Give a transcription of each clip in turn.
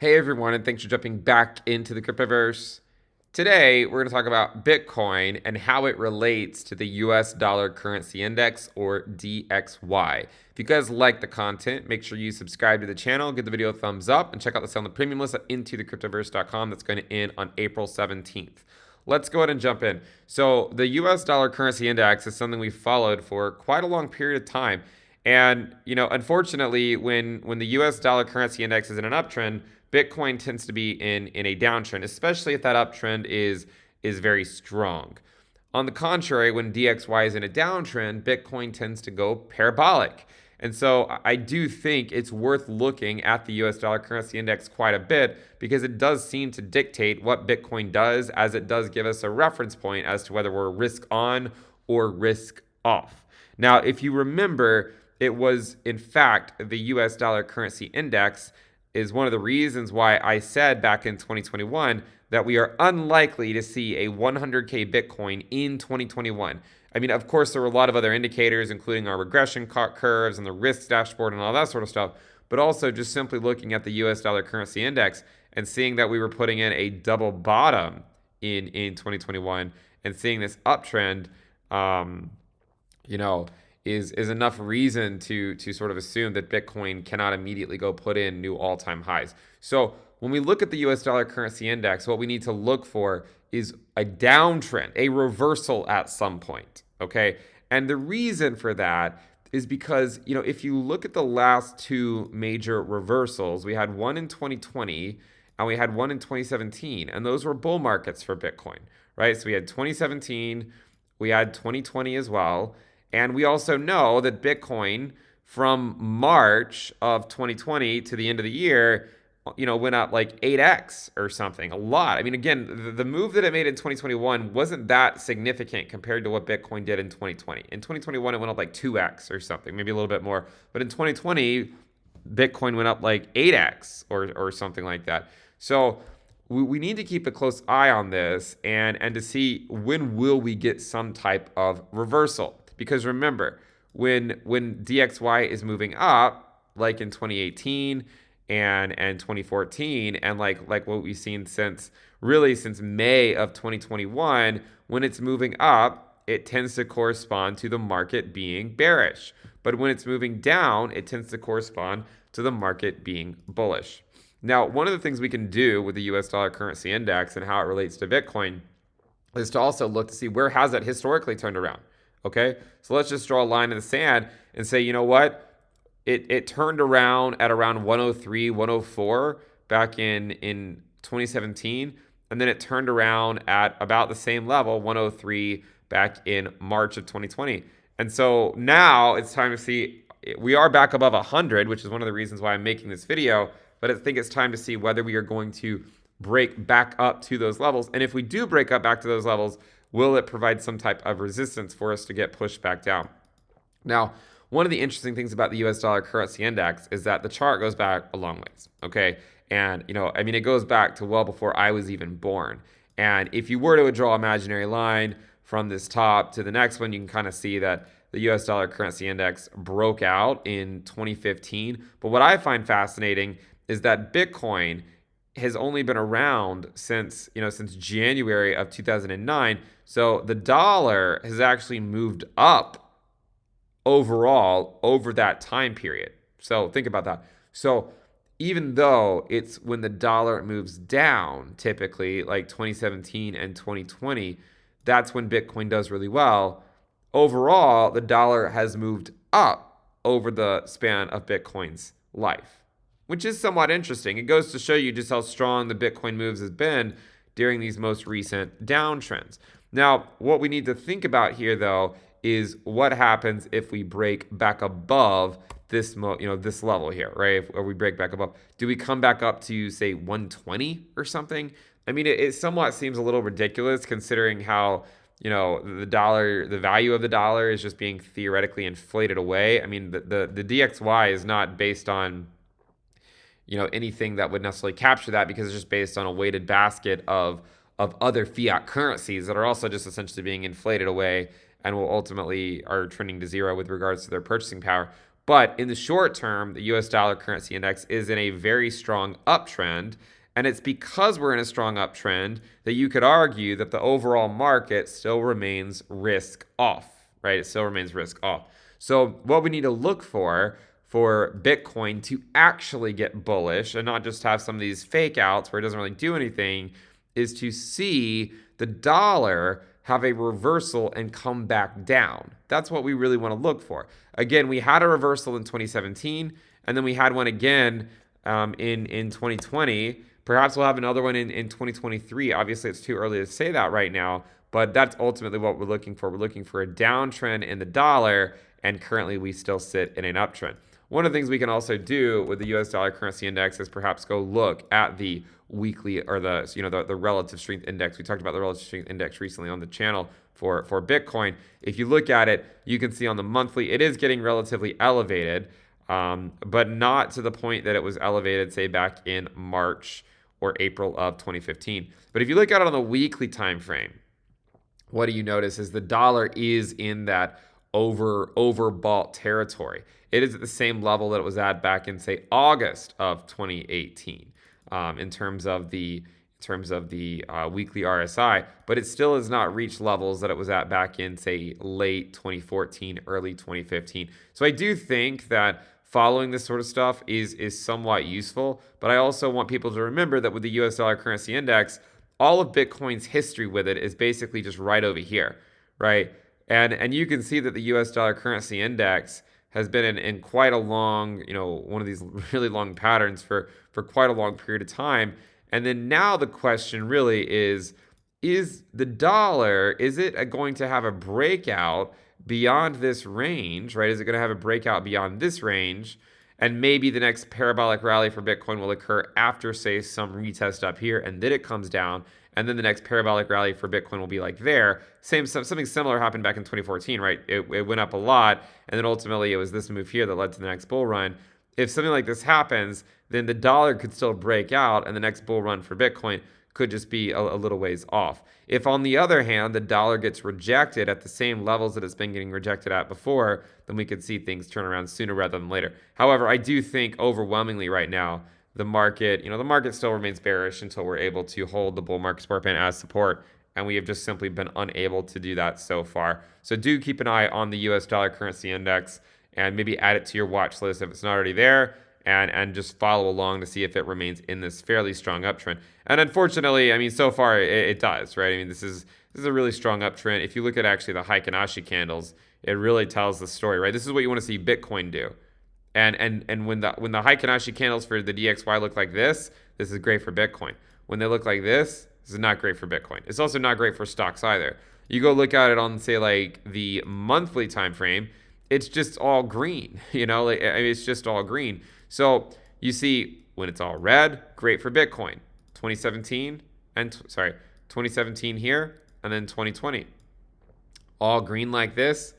Hey everyone, and thanks for jumping back into the cryptoverse. Today, we're going to talk about Bitcoin and how it relates to the US dollar currency index, or DXY. If you guys like the content, make sure you subscribe to the channel, give the video a thumbs up, and check out the sale on the premium list at intothecryptoverse.com that's going to end on April 17th. Let's go ahead and jump in. So, the US dollar currency index is something we've followed for quite a long period of time. And, unfortunately, when the US dollar currency index is in an uptrend, Bitcoin tends to be in a downtrend, especially if that uptrend is very strong. On the contrary, when DXY is in a downtrend, Bitcoin tends to go parabolic. And so I do think it's worth looking at the US dollar currency index quite a bit because it does seem to dictate what Bitcoin does, as it does give us a reference point as to whether we're risk on or risk off. Now, if you remember, it was in fact the US dollar currency index is one of the reasons why I said back in 2021 that we are unlikely to see a 100K Bitcoin in 2021. I mean, of course, there were a lot of other indicators, including our regression curves and the risk dashboard and all that sort of stuff, but also just simply looking at the US dollar currency index and seeing that we were putting in a double bottom in 2021 and seeing this uptrend, you know, is enough reason to sort of assume that Bitcoin cannot immediately go put in new all-time highs. So when we look at the US dollar currency index, what we need to look for is a downtrend, a reversal at some point, okay? And the reason for that is because, if you look at the last two major reversals, we had one in 2020 and we had one in 2017, and those were bull markets for Bitcoin, right? So we had 2017, we had 2020 as well. And we also know that Bitcoin from March of 2020 to the end of the year, went up like 8x or something, a lot. I mean, again, the move that it made in 2021 wasn't that significant compared to what Bitcoin did in 2020. In 2021, it went up like 2x or something, maybe a little bit more. But in 2020, Bitcoin went up like 8x or something like that. So we need to keep a close eye on this and to see when will we get some type of reversal. Because remember, when DXY is moving up, like in 2018 and 2014, and like what we've seen since May of 2021, when it's moving up, it tends to correspond to the market being bearish. But when it's moving down, it tends to correspond to the market being bullish. Now, one of the things we can do with the US dollar currency index and how it relates to Bitcoin is to also look to see where has it historically turned around. Okay, so let's just draw a line in the sand and say, you know what? It turned around at around 103, 104 back in 2017, and then it turned around at about the same level, 103, back in March of 2020. And so now it's time to see, we are back above 100, which is one of the reasons why I'm making this video, but I think it's time to see whether we are going to break back up to those levels. And if we do break up back to those levels, will it provide some type of resistance for us to get pushed back down? Now, one of the interesting things about the US dollar currency index is that the chart goes back a long ways, okay? And, it goes back to well before I was even born. And if you were to draw an imaginary line from this top to the next one, you can kind of see that the US dollar currency index broke out in 2015. But what I find fascinating is that Bitcoin has only been around since January of 2009. So the dollar has actually moved up overall over that time period. So think about that. So even though it's when the dollar moves down, typically like 2017 and 2020, that's when Bitcoin does really well. Overall, the dollar has moved up over the span of Bitcoin's life, which is somewhat interesting. It goes to show you just how strong the Bitcoin moves has been during these most recent downtrends. Now, what we need to think about here, though, is what happens if we break back above this level here, right? If we break back above, do we come back up to, say, 120 or something? I mean, it somewhat seems a little ridiculous considering how the value of the dollar is just being theoretically inflated away. I mean, the DXY is not based on anything that would necessarily capture that because it's just based on a weighted basket of other fiat currencies that are also just essentially being inflated away and will ultimately are trending to zero with regards to their purchasing power. But in the short term, the US dollar currency index is in a very strong uptrend. And it's because we're in a strong uptrend that you could argue that the overall market still remains risk off, right? It still remains risk off. So what we need to look for Bitcoin to actually get bullish and not just have some of these fake outs where it doesn't really do anything is to see the dollar have a reversal and come back down. That's what we really want to look for. Again, we had a reversal in 2017, and then we had one again in 2020. Perhaps we'll have another one in 2023. Obviously, it's too early to say that right now, but that's ultimately what we're looking for. We're looking for a downtrend in the dollar, and currently we still sit in an uptrend. One of the things we can also do with the US dollar currency index is perhaps go look at the weekly or the relative strength index. We talked about the relative strength index recently on the channel for Bitcoin. If you look at it, you can see on the monthly, it is getting relatively elevated, but not to the point that it was elevated, say, back in March or April of 2015. But if you look at it on the weekly time frame, what do you notice is the dollar is in that overbought territory. It is at the same level that it was at back in, say, August of 2018 in terms of the weekly RSI, but it still has not reached levels that it was at back in, say, late 2014, early 2015. So I do think that following this sort of stuff is somewhat useful, but I also want people to remember that with the US dollar currency index, all of Bitcoin's history with it is basically just right over here, right? And you can see that the US dollar currency index has been in quite a long, one of these really long patterns for quite a long period of time. And then now the question really is the dollar, is it going to have a breakout beyond this range, right? Is it going to have a breakout beyond this range? And maybe the next parabolic rally for Bitcoin will occur after, say, some retest up here, and then it comes down. And then the next parabolic rally for Bitcoin will be like there. Something similar happened back in 2014, right? It went up a lot, and then ultimately it was this move here that led to the next bull run. If something like this happens, then the dollar could still break out, and the next bull run for Bitcoin could just be a little ways off. If, on the other hand, the dollar gets rejected at the same levels that it's been getting rejected at before, then we could see things turn around sooner rather than later. However, I do think overwhelmingly right now, the market still remains bearish until we're able to hold the bull market support band as support, and we have just simply been unable to do that so far. So do keep an eye on the US dollar currency index and maybe add it to your watch list if it's not already there, and just follow along to see if it remains in this fairly strong uptrend. And unfortunately, I mean, so far it does, right? I mean, this is a really strong uptrend. If you look at actually the Heikin-Ashi candles, it really tells the story, right? This is what you want to see Bitcoin do. And when the Heikin-Ashi candles for the DXY look like this is great for Bitcoin. When they look like this is not great for Bitcoin. It's also not great for stocks either. You go look at it on, say, like the monthly time frame, it's just all green, it's just all green. So you see when it's all red, great for Bitcoin. 2017 here, and then 2020. All green like this,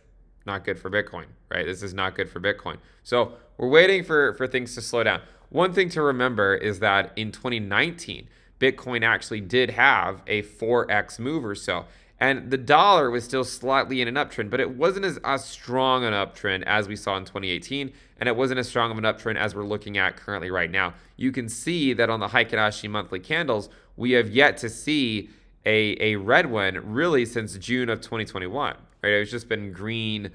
not good for Bitcoin, right? This is not good for Bitcoin. So we're waiting for things to slow down. One thing to remember is that in 2019, Bitcoin actually did have a 4x move or so. And the dollar was still slightly in an uptrend, but it wasn't as strong an uptrend as we saw in 2018, and it wasn't as strong of an uptrend as we're looking at currently right now. You can see that on the Heikin-Ashi monthly candles, we have yet to see a red one really since June of 2021. Right? It's just been green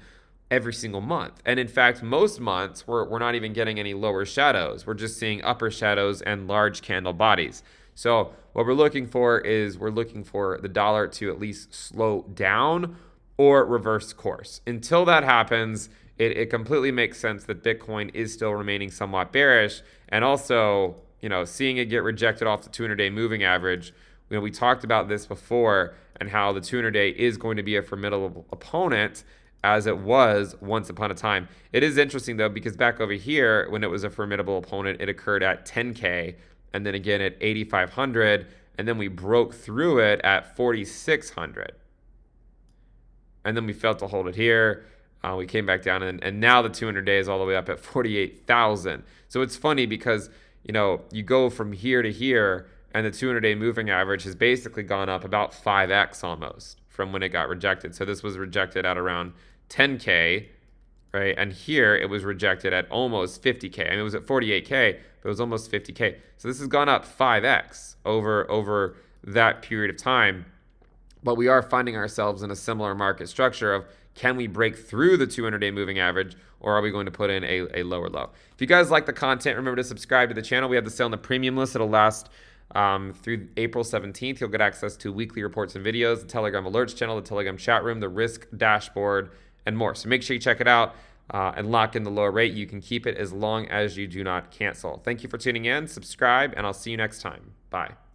every single month. And in fact, most months, we're not even getting any lower shadows. We're just seeing upper shadows and large candle bodies. So what we're looking for is the dollar to at least slow down or reverse course. Until that happens, it completely makes sense that Bitcoin is still remaining somewhat bearish. And also, seeing it get rejected off the 200-day moving average, we talked about this before and how the 200-day is going to be a formidable opponent as it was once upon a time. It is interesting, though, because back over here, when it was a formidable opponent, it occurred at 10K, and then again at 8,500, and then we broke through it at 4,600. And then we failed to hold it here. We came back down, and now the 200-day is all the way up at 48,000. So it's funny because, you go from here to here, and the 200-day moving average has basically gone up about 5x almost from when it got rejected. So this was rejected at around 10K, right? And here it was rejected at almost 50K. I mean, it was at 48K, but it was almost 50K. So this has gone up 5x over that period of time. But we are finding ourselves in a similar market structure of, can we break through the 200-day moving average, or are we going to put in a lower low? If you guys like the content, remember to subscribe to the channel. We have the sale on the premium list. It'll last through April 17th. You'll get access to weekly reports and videos, the Telegram alerts channel, the Telegram chat room, the risk dashboard, and more. So make sure you check it out and lock in the lower rate. You can keep it as long as you do not cancel. Thank you for tuning in. Subscribe, and I'll see you next time. Bye.